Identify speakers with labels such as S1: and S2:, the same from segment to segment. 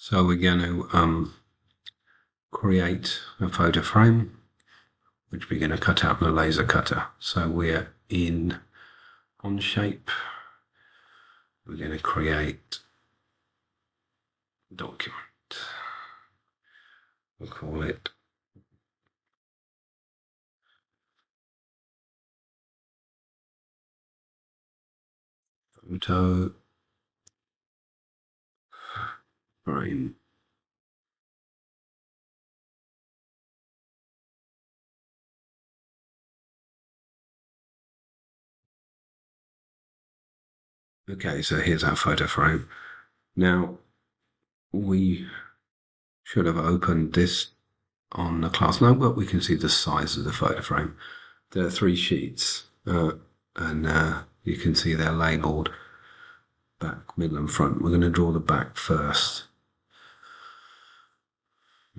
S1: So we're going to create a photo frame, which we're going to cut out in a laser cutter. So we're in Onshape. We're going to create a document. We'll call it photo frame. Okay, so here's our photo frame. Now, we should have opened this on the class notebook. We can see the size of the photo frame. There are 3 sheets, and you can see they're labelled back, middle and front. We're going to draw the back first.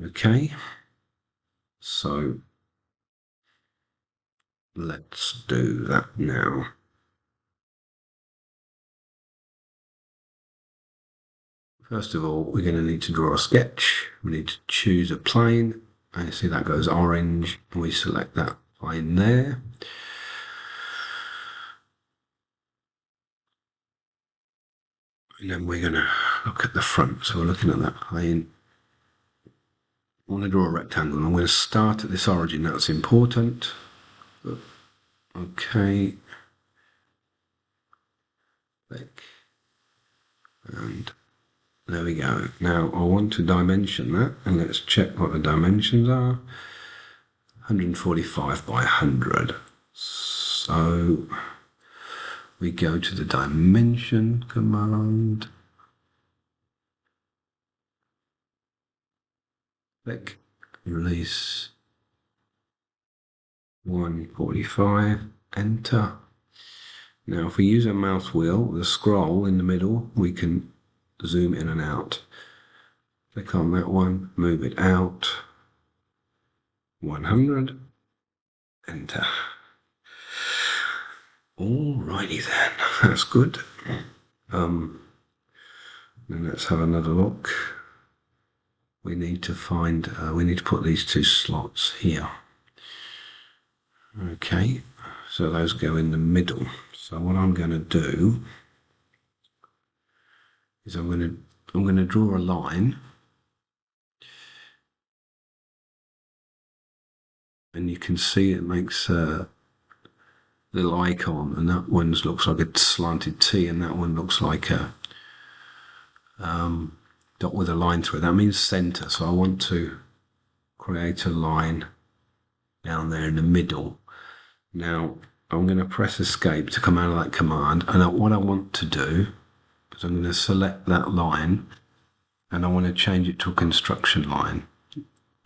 S1: Okay, so let's do that now. First of all, we're going to need to draw a sketch. We need to choose a plane. And you see that goes orange. We select that plane there. And then we're going to look at the front. So we're looking at that plane. I want to draw a rectangle. I'm going to start at this origin. That's important. Okay. Click. And there we go. Now I want to dimension that, and let's check what the dimensions are. 145 by 100. So we go to the dimension command. Click, release 145, enter. Now if we use a mouse wheel, the scroll in the middle, we can zoom in and out. Click on that one, move it out, 100, enter. Alrighty then, that's good. Then let's have another look. We need to find, we need to put these 2 slots here. Okay, so those go in the middle. So what I'm going to do is I'm going to draw a line, and you can see it makes a little icon, and that one looks like a slanted T, and that one looks like a dot with a line through it. That means center. So I want to create a line down there in the middle. Now I'm going to press escape to come out of that command, and what I want to do is I'm going to select that line, and I want to change it to a construction line.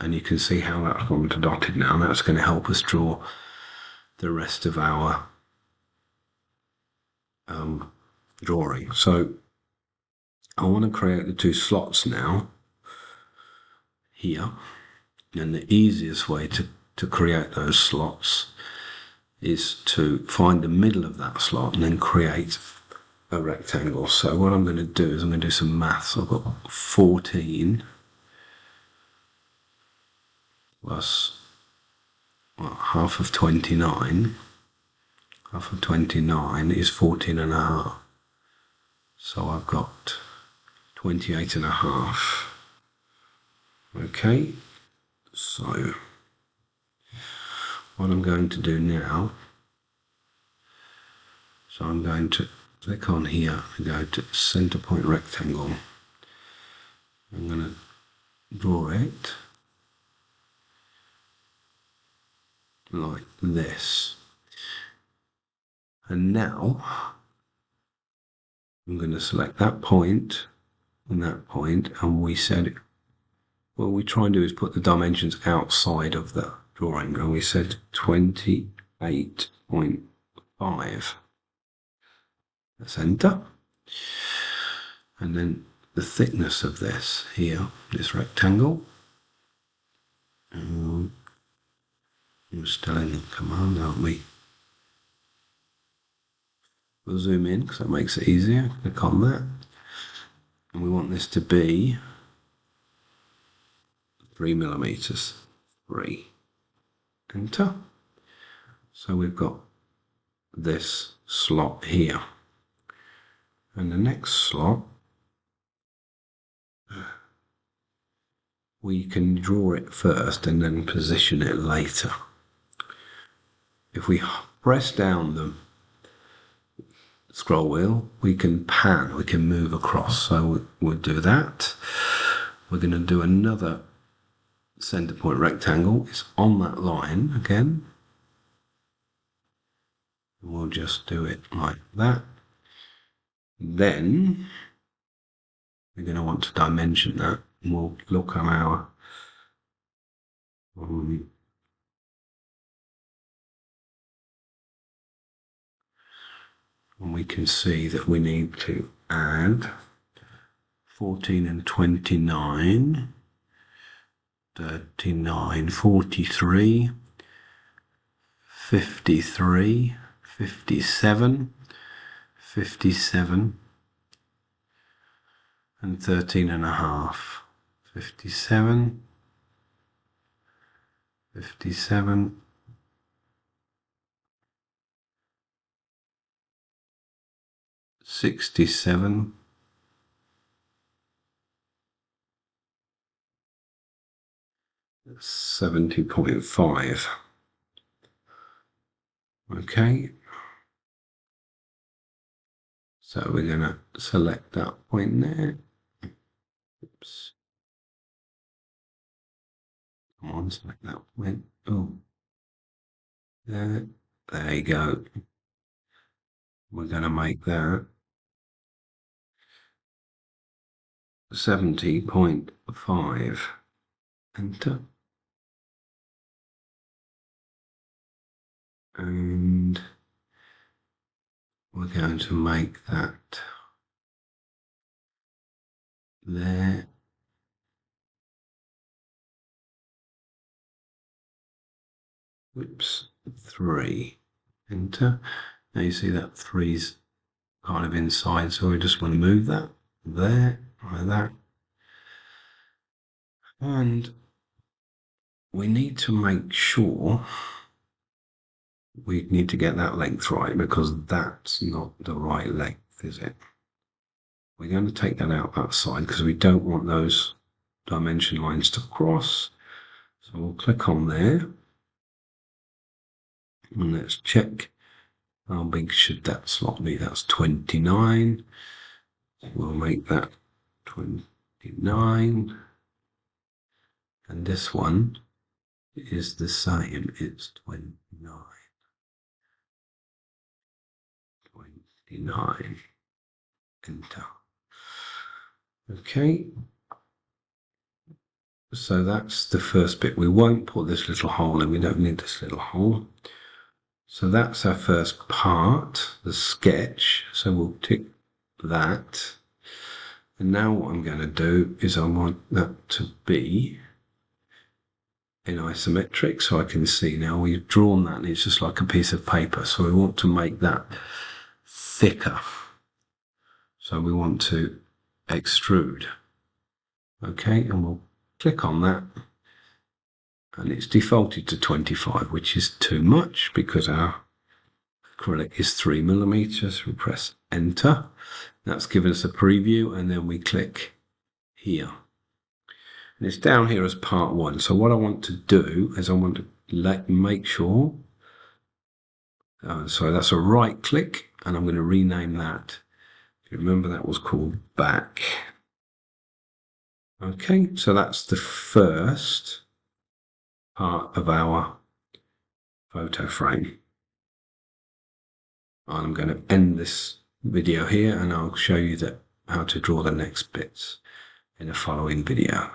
S1: And you can see how that's gone to dotted now, and that's going to help us draw the rest of our drawing. So I want to create the 2 slots now here, and the easiest way to create those slots is to find the middle of that slot and then create a rectangle. So what I'm going to do is I'm going to do some maths. I've got 14 plus half of 29. Half of 29 is 14 and a half. So I've got 28 and a half. Okay, so what I'm going to do now, so I'm going to click on here and go to center point rectangle. I'm going to draw it like this. And now I'm going to select that point and that point, and we said, what we try and do is put the dimensions outside of the drawing, and we said 28.5. Let's enter. And then the thickness of this here, this rectangle, we're still in the command, aren't we? We'll zoom in because that makes it easier. Click on that. And we want this to be 3mm, 3, enter. So we've got this slot here, and the next slot we can draw it first and then position it later. If we press down the scroll wheel, we can pan, we can move across. So we'll do that. We're going to do another center point rectangle. It's on that line again. We'll just do it like that. Then we're going to want to dimension that. We'll look on our and we can see that we need to add 14 and 29, 39, 43, 53, 57, 57, and 13 and a half. 57, 57, 67, 70.5. Okay, so we're going to select that point there. Oops. Come on, select that point. Oh, there you go. We're going to make that 70.5. Enter. And we're going to make that there. Whoops, 3. Enter. Now you see that 3's kind of inside, so we just want to move that there, like that. And we need to make sure we need to get that length right, because that's not the right length, is it? We're going to take that out that side because we don't want those dimension lines to cross. So we'll click on there and let's check how big should that slot be. That's 29. We'll make that 29. And this one is the same. It's 29. 29. Enter. Okay. So that's the first bit. We won't put this little hole in. We don't need this little hole. So that's our first part, the sketch. So we'll tick that. And now what I'm going to do is I want that to be in isometric, so I can see now we've drawn that and it's just like a piece of paper. So we want to make that thicker. So we want to extrude. Okay, and we'll click on that. And it's defaulted to 25, which is too much because our acrylic is 3mm. We press enter. That's given us a preview, and then we click here. And it's down here as part 1. So what I want to do is I want to make sure, so that's a right click, and I'm going to rename that. If you remember, that was called back. Okay, so that's the first part of our photo frame. I'm going to end this video here, and I'll show you how to draw the next bits in the following video.